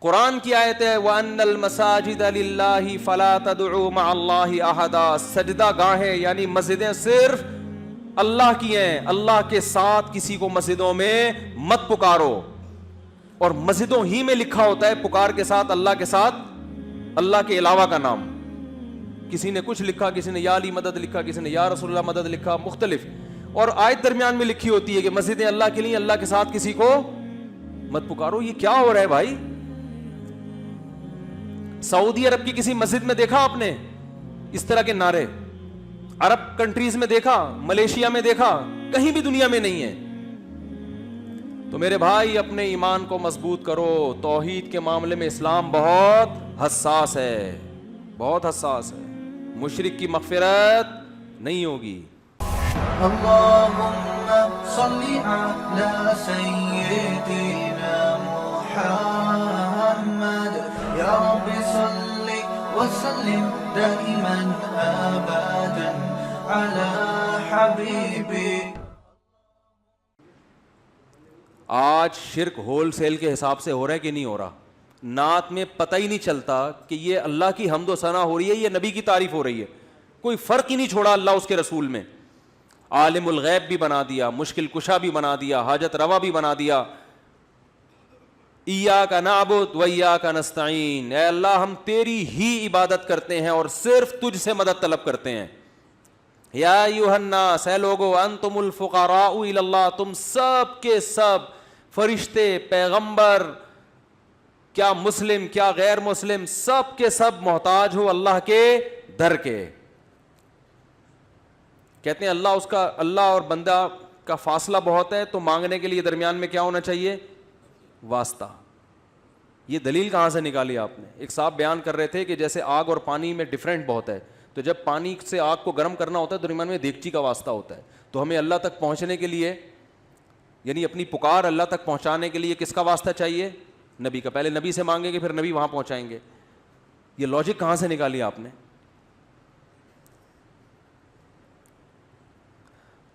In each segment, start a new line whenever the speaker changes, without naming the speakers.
قرآن کی آیت ہے وَأَنَّ الْمَسَاجِدَ لِلَّهِ فَلَا تَدْعُوا مَعَ اللَّهِ أَحَدًا، سجدہ گاہیں یعنی مسجدیں صرف اللہ کی ہیں، اللہ کے ساتھ کسی کو مسجدوں میں مت پکارو. اور مسجدوں ہی میں لکھا ہوتا ہے پکار کے ساتھ اللہ کے علاوہ کا نام. کسی نے کچھ لکھا، کسی نے یا علی مدد لکھا، کسی نے یا رسول اللہ مدد لکھا، مختلف. اور آیت درمیان میں لکھی ہوتی ہے کہ مسجدیں اللہ کے لیے، اللہ کے ساتھ کسی کو مت پکارو. یہ کیا ہو رہا ہے بھائی؟ سعودی عرب کی کسی مسجد میں دیکھا آپ نے اس طرح کے نعرے؟ عرب کنٹریز میں دیکھا؟ ملیشیا میں دیکھا؟ کہیں بھی دنیا میں نہیں ہے. تو میرے بھائی اپنے ایمان کو مضبوط کرو. توحید کے معاملے میں اسلام بہت حساس ہے، بہت حساس ہے. مشرک کی مغفرت نہیں ہوگی.
اللهم صل على سيدنا محمد يا رب صل وسلم دائما أبدا على حبيبي.
آج شرک ہول سیل کے حساب سے ہو رہا ہے کہ نہیں ہو رہا؟ نعت میں پتہ ہی نہیں چلتا کہ یہ اللہ کی حمد و ثنا ہو رہی ہے، یہ نبی کی تعریف ہو رہی ہے. کوئی فرق ہی نہیں چھوڑا اللہ اس کے رسول میں. عالم الغیب بھی بنا دیا، مشکل کشا بھی بنا دیا، حاجت روا بھی بنا دیا. ایاک نعبد و ایاک نستعین، اے اللہ ہم تیری ہی عبادت کرتے ہیں اور صرف تجھ سے مدد طلب کرتے ہیں. یا ایھا الناس، اے لوگو، انتم الفقراء الی اللہ، تم سب کے سب فرشتے، پیغمبر، کیا مسلم کیا غیر مسلم، سب کے سب محتاج ہو اللہ کے در کے. کہتے ہیں اللہ اور بندہ کا فاصلہ بہت ہے، تو مانگنے کے لیے درمیان میں کیا ہونا چاہیے؟ واسطہ. یہ دلیل کہاں سے نکالی آپ نے؟ ایک صاحب بیان کر رہے تھے کہ جیسے آگ اور پانی میں ڈفرینٹ بہت ہے، تو جب پانی سے آگ کو گرم کرنا ہوتا ہے تو درمیان میں دیگچی کا واسطہ ہوتا ہے. تو ہمیں اللہ تک پہنچنے کے لیے، یعنی اپنی پکار اللہ تک پہنچانے کے لیے کس کا واسطہ چاہیے؟ نبی کا. پہلے نبی سے مانگیں گے، پھر نبی وہاں پہنچائیں گے. یہ لاجک کہاں سے نکالی آپ نے؟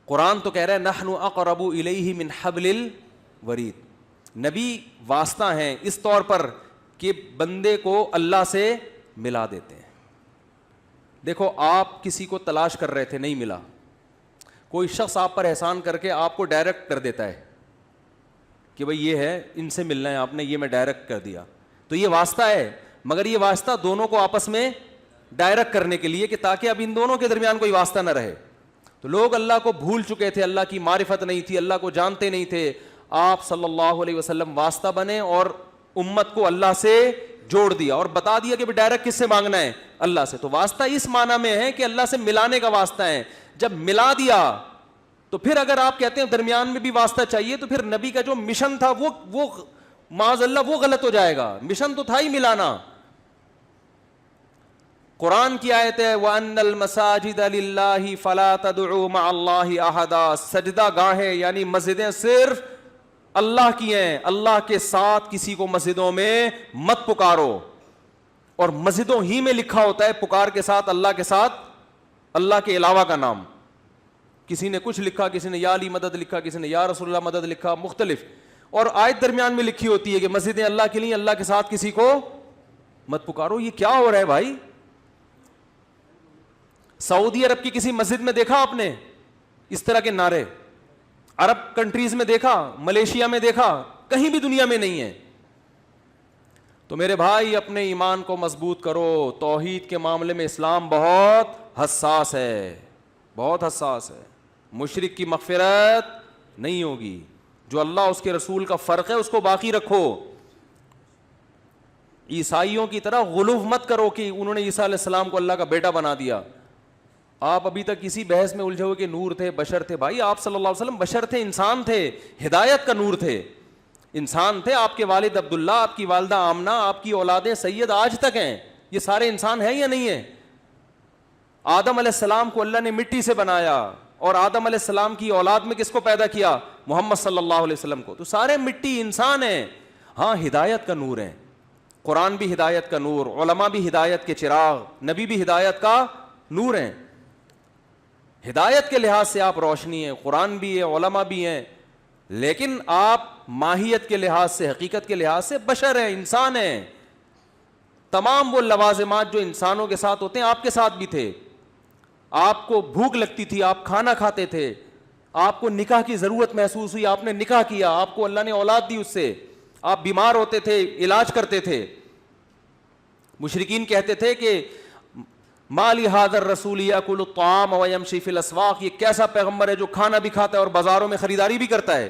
قرآن تو کہہ رہا ہے نحن اقرب الیہ من حبل الورید. نبی واسطہ ہیں اس طور پر کہ بندے کو اللہ سے ملا دیتے ہیں. دیکھو آپ کسی کو تلاش کر رہے تھے، نہیں ملا. کوئی شخص آپ پر احسان کر کے آپ کو ڈائریکٹ کر دیتا ہے کہ بھئی یہ ہے، ان سے ملنا ہے آپ نے، یہ میں ڈائریکٹ کر دیا. تو یہ واسطہ ہے، مگر یہ واسطہ دونوں کو آپس میں ڈائریکٹ کرنے کے لیے کہ تاکہ اب ان دونوں کے درمیان کوئی واسطہ نہ رہے. تو لوگ اللہ کو بھول چکے تھے، اللہ کی معرفت نہیں تھی، اللہ کو جانتے نہیں تھے. آپ صلی اللہ علیہ وسلم واسطہ بنے اور امت کو اللہ سے جوڑ دیا اور بتا دیا کہ ڈائریکٹ کس سے مانگنا ہے؟ اللہ سے. تو واسطہ اس معنی میں ہے کہ اللہ سے ملانے کا واسطہ ہے. جب ملا دیا تو پھر اگر آپ کہتے ہیں درمیان میں بھی واسطہ چاہیے تو پھر نبی کا جو مشن تھا وہ معاذ اللہ وہ غلط ہو جائے گا. مشن تو تھا ہی ملانا. قرآن کی آیت ہے وَأَنَّ الْمَسَاجِدَ لِلَّهِ فَلَا تَدْعُوا مَعَ اللَّهِ أَحَدًا، سجدہ گاہیں یعنی مسجدیں صرف اللہ کی ہیں، اللہ کے ساتھ کسی کو مسجدوں میں مت پکارو. اور مسجدوں ہی میں لکھا ہوتا ہے پکار کے ساتھ اللہ کے علاوہ کا نام. کسی نے کچھ لکھا، کسی نے یا علی مدد لکھا، کسی نے یا رسول اللہ مدد لکھا، مختلف. اور آیت درمیان میں لکھی ہوتی ہے کہ مسجدیں اللہ کے لیے، اللہ کے ساتھ کسی کو مت پکارو. یہ کیا ہو رہا ہے بھائی؟ سعودی عرب کی کسی مسجد میں دیکھا آپ نے اس طرح کے نعرے؟ عرب کنٹریز میں دیکھا؟ ملیشیا میں دیکھا؟ کہیں بھی دنیا میں نہیں ہے. تو میرے بھائی اپنے ایمان کو مضبوط کرو. توحید کے معاملے میں اسلام بہت حساس ہے، بہت حساس ہے. مشرک کی مغفرت نہیں ہوگی. جو اللہ اس کے رسول کا فرق ہے اس کو باقی رکھو. عیسائیوں کی طرح غلو مت کرو کہ انہوں نے عیسیٰ علیہ السلام کو اللہ کا بیٹا بنا دیا. آپ ابھی تک کسی بحث میں الجھے ہوئے کہ نور تھے، بشر تھے. بھائی آپ صلی اللہ علیہ وسلم بشر تھے، انسان تھے، ہدایت کا نور تھے، انسان تھے. آپ کے والد عبداللہ، آپ کی والدہ آمنہ، آپ کی اولادیں سید آج تک ہیں. یہ سارے انسان ہیں یا نہیں ہیں؟ آدم علیہ السلام کو اللہ نے مٹی سے بنایا اور آدم علیہ السلام کی اولاد میں کس کو پیدا کیا؟ محمد صلی اللہ علیہ وسلم کو. تو سارے مٹی انسان ہیں. ہاں ہدایت کا نور ہیں. قرآن بھی ہدایت کا نور، علماء بھی ہدایت کے چراغ، نبی بھی ہدایت کا نور ہیں. ہدایت کے لحاظ سے آپ روشنی ہیں. قرآن بھی ہے، علماء بھی ہیں، لیکن آپ ماہیت کے لحاظ سے, حقیقت کے لحاظ سے بشر ہیں, انسان ہیں. تمام وہ لوازمات جو انسانوں کے ساتھ ہوتے ہیں آپ کے ساتھ بھی تھے. آپ کو بھوک لگتی تھی, آپ کھانا کھاتے تھے, آپ کو نکاح کی ضرورت محسوس ہوئی, آپ نے نکاح کیا, آپ کو اللہ نے اولاد دی اس سے, آپ بیمار ہوتے تھے, علاج کرتے تھے. مشرکین کہتے تھے کہ ما لی ھذا الرسول یاکل الطعام ویمشی فی الاسواق, یہ کیسا پیغمبر ہے جو کھانا بھی کھاتا ہے اور بازاروں میں خریداری بھی کرتا ہے.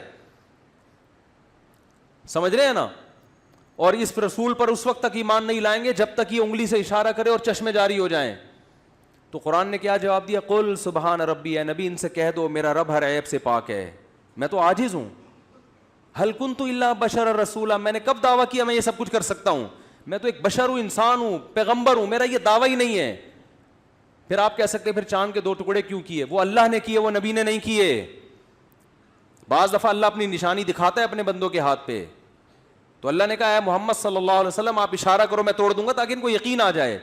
سمجھ رہے ہیں نا. اور اس رسول پر اس وقت تک ایمان نہیں لائیں گے جب تک یہ انگلی سے اشارہ کرے اور چشمے جاری ہو جائیں. تو قرآن نے کیا جواب دیا؟ قل سبحان ربی, اے نبی ان سے کہہ دو میرا رب ہر عیب سے پاک ہے, میں تو عاجز ہوں. ہل کنت الا بشر رسولا, میں نے کب دعویٰ کیا میں یہ سب کچھ کر سکتا ہوں؟ میں تو ایک بشر ہوں, انسان ہوں, پیغمبر ہوں, میرا یہ دعویٰ ہی نہیں ہے. پھر آپ کہہ سکتے ہیں پھر چاند کے 2 ٹکڑے کیوں کیے؟ وہ اللہ نے کیے, وہ نبی نے نہیں کیے. بعض دفعہ اللہ اپنی نشانی دکھاتا ہے اپنے بندوں کے ہاتھ پہ, تو اللہ نے کہا ہے محمد صلی اللہ علیہ وسلم آپ اشارہ کرو میں توڑ دوں گا تاکہ ان کو یقین آ جائے.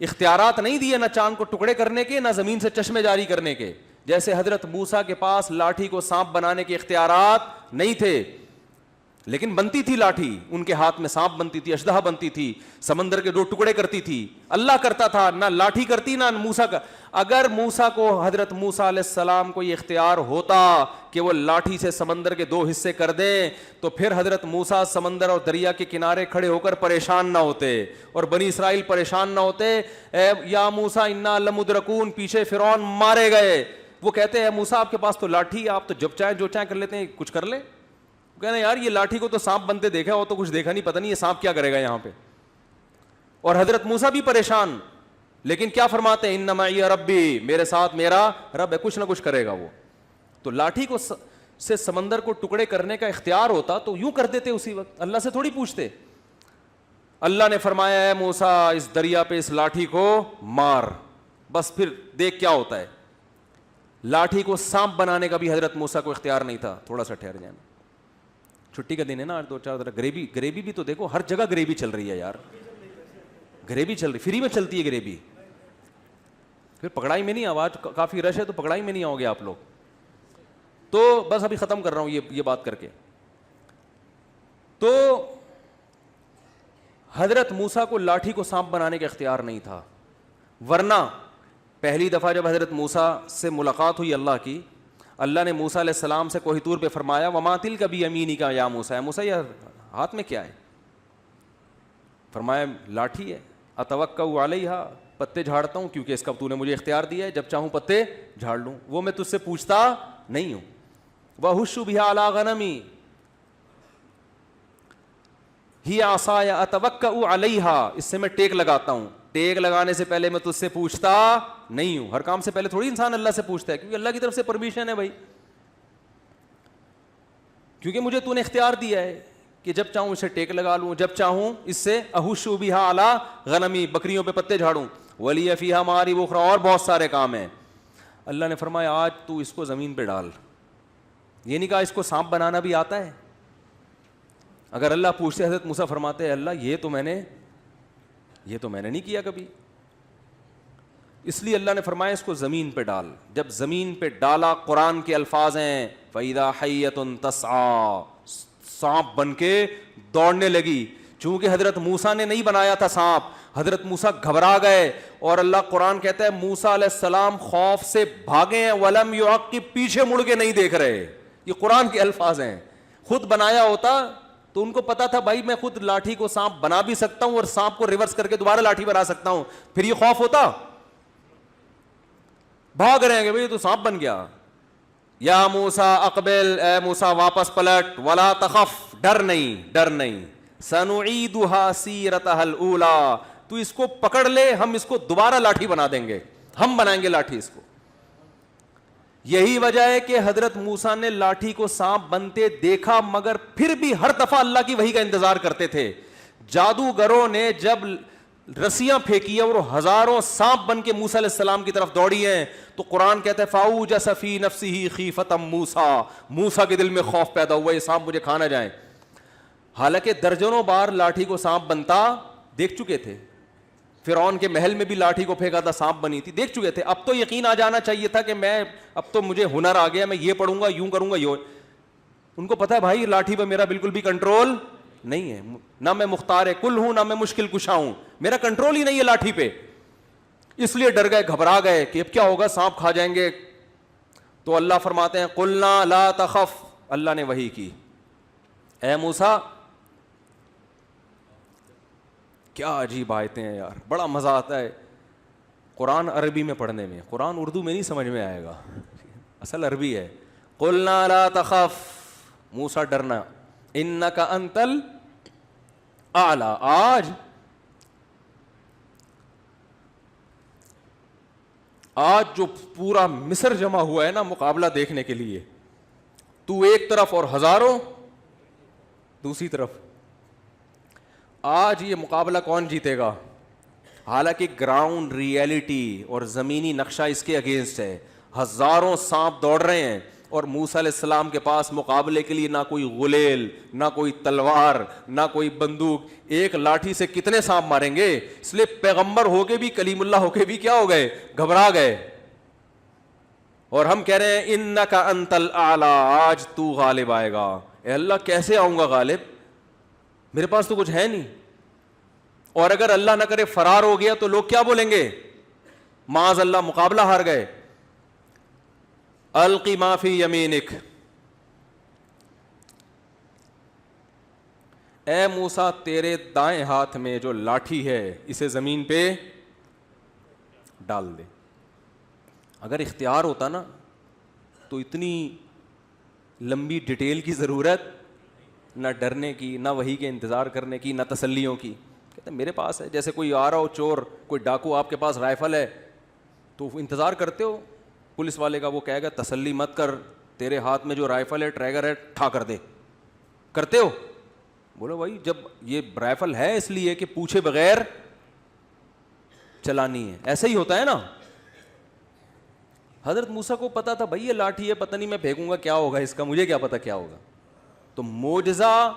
اختیارات نہیں دیے, نہ چاند کو ٹکڑے کرنے کے, نہ زمین سے چشمے جاری کرنے کے. جیسے حضرت موسیٰ کے پاس لاٹھی کو سانپ بنانے کے اختیارات نہیں تھے, لیکن بنتی تھی لاٹھی, ان کے ہاتھ میں سانپ بنتی تھی, اشدہا بنتی تھی, سمندر کے 2 ٹکڑے کرتی تھی. اللہ کرتا تھا, نہ لاٹھی کرتی نہ موسیٰ کا. اگر موسیٰ کو, حضرت موسیٰ علیہ السلام کو یہ اختیار ہوتا کہ وہ لاٹھی سے سمندر کے 2 حصے کر دیں, تو پھر حضرت موسیٰ سمندر اور دریا کے کنارے کھڑے ہو کر پریشان نہ ہوتے اور بنی اسرائیل پریشان نہ ہوتے. اے یا موسیٰ انا لمدرکون, پیچھے فرعون مارے گئے. وہ کہتے ہیں موسیٰ آپ کے پاس تو لاٹھی, آپ تو جب چاہیں جو چاہیں کر لیتے ہیں, کچھ کر لیں. کہنا یار یہ لاٹھی کو تو سانپ بنتے دیکھا, وہ تو کچھ دیکھا نہیں, پتہ نہیں یہ سانپ کیا کرے گا یہاں پہ. اور حضرت موسیٰ بھی پریشان, لیکن کیا فرماتے ہیں ان معی ربی, میرے ساتھ میرا رب ہے, کچھ نہ کچھ کرے گا وہ. تو لاٹھی کو سے سمندر کو ٹکڑے کرنے کا اختیار ہوتا تو یوں کر دیتے اسی وقت, اللہ سے تھوڑی پوچھتے. اللہ نے فرمایا ہے موسیٰ اس دریا پہ اس لاٹھی کو مار, بس پھر دیکھ کیا ہوتا ہے. لاٹھی کو سانپ بنانے کا بھی حضرت موسیٰ کو اختیار نہیں تھا. تھوڑا سا ٹھہر جائیں, چھٹی کا دن ہے نا آج, 2-4 ذرا گریوی بھی تو دیکھو, ہر جگہ گریوی چل رہی ہے یار, گریوی چل رہی, فری میں چلتی ہے گریوی. پھر پکڑائی میں نہیں, آواز کافی رش ہے تو پکڑائی میں نہیں آؤ گے آپ لوگ. تو بس ابھی ختم کر رہا ہوں یہ بات کر کے. تو حضرت موسیٰ کو لاٹھی کو سانپ بنانے کا اختیار نہیں تھا, ورنہ پہلی دفعہ جب حضرت موسیٰ سے ملاقات ہوئی اللہ کی, اللہ نے موسیٰ علیہ السلام سے کوہ طور پہ فرمایا وما تلک بیمینک یا موسیٰ, موسیٰ یہ ہاتھ میں کیا ہے؟ فرمایا لاٹھی ہے. اتوکأ علیہا, پتے جھاڑتا ہوں کیونکہ اس کا تو نے مجھے اختیار دیا ہے, جب چاہوں پتے جھاڑ لوں, وہ میں تجھ سے پوچھتا نہیں ہوں. وأہش بہا علی غنمی ہی عصای اتوکأ علیہا, اس سے میں ٹیک لگاتا ہوں. ٹیک لگانے سے پہلے میں تجھ سے پوچھتا نہیں ہوں. ہر کام سے پہلے تھوڑی انسان اللہ سے پوچھتا ہے, کیونکہ اللہ کی طرف سے پرمیشن ہے بھائی, کیونکہ مجھے تو نے اختیار دیا ہے کہ جب چاہوں اسے ٹیک لگا لوں, جب چاہوں اس سے اہش بہا علی غنمی, بکریوں پہ پتے جھاڑوں. ولی فیہا مآرب اخری, اور بہت سارے کام ہیں. اللہ نے فرمایا آج تو اس کو زمین پہ ڈال. یہ نہیں کہا اس کو سانپ بنانا بھی آتا ہے. اگر اللہ پوچھتے, حضرت موسیٰ فرماتے ہیں اللہ یہ تو میں نے نہیں کیا کبھی. اس لیے اللہ نے فرمایا اس کو زمین پہ ڈال. جب زمین پہ ڈالا, قرآن کے الفاظ ہیں فَإِذَا حَيَّةٌ تَسْعَىٰ, سانپ بن کے دوڑنے لگی. چونکہ حضرت موسیٰ نے نہیں بنایا تھا سانپ, حضرت موسیٰ گھبرا گئے, اور اللہ قرآن کہتا ہے موسیٰ علیہ السلام خوف سے بھاگے ہیں, وَلَمْ يُعَقِّبْ, پیچھے مڑ کے نہیں دیکھ رہے. یہ قرآن کے الفاظ ہیں. خود بنایا ہوتا تو ان کو پتا تھا بھائی میں خود لاٹھی کو سانپ بنا بھی سکتا ہوں اور سانپ کو ریورس کر کے دوبارہ لاٹھی بنا سکتا ہوں, پھر یہ خوف ہوتا. بھاگ رہے ہیں کہ بھائی تو سانپ بن گیا. یا موسیٰ اقبل, اے موسیٰ واپس پلٹ, ولا تخف, ڈر نہیں, سنعیدها سیرتها الاولی, تو اس کو پکڑ لے, ہم اس کو دوبارہ لاٹھی بنا دیں گے, ہم بنائیں گے لاٹھی اس کو. یہی وجہ ہے کہ حضرت موسیٰ نے لاٹھی کو سانپ بنتے دیکھا, مگر پھر بھی ہر دفعہ اللہ کی وحی کا انتظار کرتے تھے. جادوگروں نے جب رسیاں پھینکی اور ہزاروں سانپ بن کے موسیٰ علیہ السلام کی طرف دوڑی ہیں, تو قرآن کہتا ہے فَأَوْجَسَ فِي نَفْسِهِ خِیفَةً موسیٰ, موسیٰ کے دل میں خوف پیدا ہوا یہ سانپ مجھے کھا نہ جائیں. حالانکہ درجنوں بار لاٹھی کو سانپ بنتا دیکھ چکے تھے. فرعون کے محل میں بھی لاٹھی کو پھینکا تھا, سانپ بنی تھی, دیکھ چکے تھے. اب تو یقین آ جانا چاہیے تھا کہ میں اب تو مجھے ہنر آ گیا, میں یہ پڑھوں گا, یوں کروں گا, ان کو پتا ہے بھائی لاٹھی پہ میرا بالکل بھی کنٹرول نہیں ہے, نہ میں مختار کل ہوں نہ میں مشکل کشا ہوں, میرا کنٹرول ہی نہیں ہے لاٹھی پہ, اس لیے ڈر گئے, گھبرا گئے کہ اب کیا ہوگا, سانپ کھا جائیں گے. تو اللہ فرماتے ہیں قلنا لا تخف, اللہ نے وحی کی, اے موسیٰ, کیا عجیب آیتیں ہیں یار, بڑا مزہ آتا ہے قرآن عربی میں پڑھنے میں, قرآن اردو میں نہیں سمجھ میں آئے گا, اصل عربی ہے. قلنا لا تخف, موسیٰ ڈرنا, انک انت الاعلی, آج جو پورا مصر جمع ہوا ہے نا مقابلہ دیکھنے کے لیے, تو ایک طرف اور ہزاروں دوسری طرف, آج یہ مقابلہ کون جیتے گا؟ حالانکہ گراؤنڈ ریئلٹی اور زمینی نقشہ اس کے اگینسٹ ہے, ہزاروں سانپ دوڑ رہے ہیں, اور موسیٰ علیہ السلام کے پاس مقابلے کے لیے نہ کوئی غلیل, نہ کوئی تلوار, نہ کوئی بندوق, ایک لاٹھی سے کتنے سانپ ماریں گے؟ اس لیے پیغمبر ہو کے بھی, کلیم اللہ ہو کے بھی کیا ہو گئے, گھبرا گئے. اور ہم کہہ رہے ہیں انک انت الاعلی, آج تو غالب آئے گا. اے اللہ کیسے آؤں گا غالب, میرے پاس تو کچھ ہے نہیں. اور اگر اللہ نہ کرے فرار ہو گیا تو لوگ کیا بولیں گے, معاذ اللہ مقابلہ ہار گئے. القی ما فی یمینک, اے موسیٰ تیرے دائیں ہاتھ میں جو لاٹھی ہے اسے زمین پہ ڈال دے. اگر اختیار ہوتا نا تو اتنی لمبی ڈیٹیل کی ضرورت, نہ ڈرنے کی, نہ وحی کے انتظار کرنے کی, نہ تسلیوں کی. کہتے میرے پاس ہے, جیسے کوئی آ رہا ہو چور, کوئی ڈاکو, آپ کے پاس رائفل ہے تو انتظار کرتے ہو پولیس والے کا, وہ کہے گا تسلی مت کر, تیرے ہاتھ میں جو رائفل ہے ٹریگر ہے ٹھا کر دے, کرتے ہو؟ بولو بھائی جب یہ رائفل ہے اس لیے کہ پوچھے بغیر چلانی ہے, ایسا ہی ہوتا ہے نا. حضرت موسیٰ کو پتا تھا بھائی یہ لاٹھی ہے, پتہ نہیں میں پھینکوں گا کیا ہوگا اس کا, مجھے کیا پتا کیا ہوگا. تو معجزہ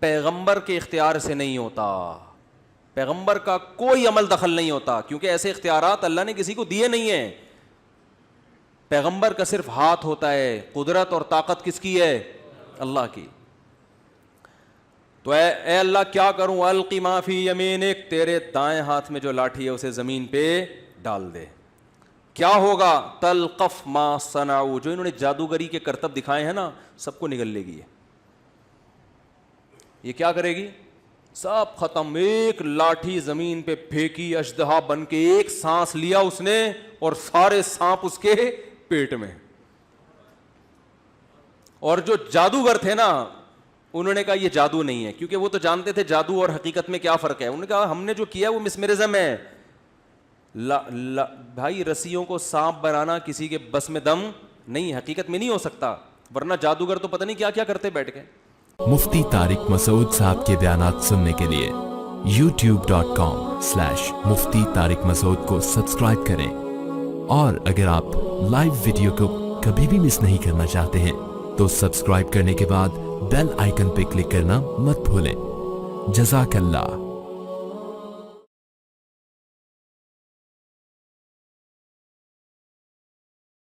پیغمبر کے اختیار سے نہیں ہوتا, پیغمبر کا کوئی عمل دخل نہیں ہوتا, کیونکہ ایسے اختیارات اللہ نے کسی کو دیے نہیں ہیں. پیغمبر کا صرف ہاتھ ہوتا ہے, قدرت اور طاقت کس کی ہے؟ اللہ کی. تو اے اللہ کیا کروں, القی ما فی یمینک, تیرے دائیں ہاتھ میں جو لاٹھی ہے اسے زمین پہ ڈال دے. کیا ہوگا؟ تلقف ما صنعوا, جو انہوں نے جادوگری کے کرتب دکھائے ہیں نا سب کو نگل لے گی. یہ کیا کرے گی؟ سب ختم. ایک لاٹھی زمین پہ پھینکی, اژدہا بن کے ایک سانس لیا اس نے, اور سارے سانپ اس کے پیٹ میں. اور جو جادوگر تھے نا انہوں نے کہا یہ جادو نہیں ہے, کیونکہ وہ تو جانتے تھے جادو اور حقیقت میں کیا فرق ہے. انہوں نے کہا ہم نے جو کیا وہ مسمرزم ہے. بھائی رسیوں کو سانپ بنانا کسی کے بس میں دم نہیں, حقیقت میں نہیں ہو سکتا, ورنہ جادوگر تو پتہ نہیں کیا کیا کرتے بیٹھ کے.
مفتی طارق مسعود صاحب کے بیانات سننے کے لیے youtube.com/مفتی طارق مسعود کو سبسکرائب کریں, اور اگر آپ لائیو ویڈیو کو کبھی بھی مس نہیں کرنا چاہتے ہیں تو سبسکرائب کرنے کے بعد بیل آئیکن پہ کلک کرنا مت بھولیں. جزاک اللہ.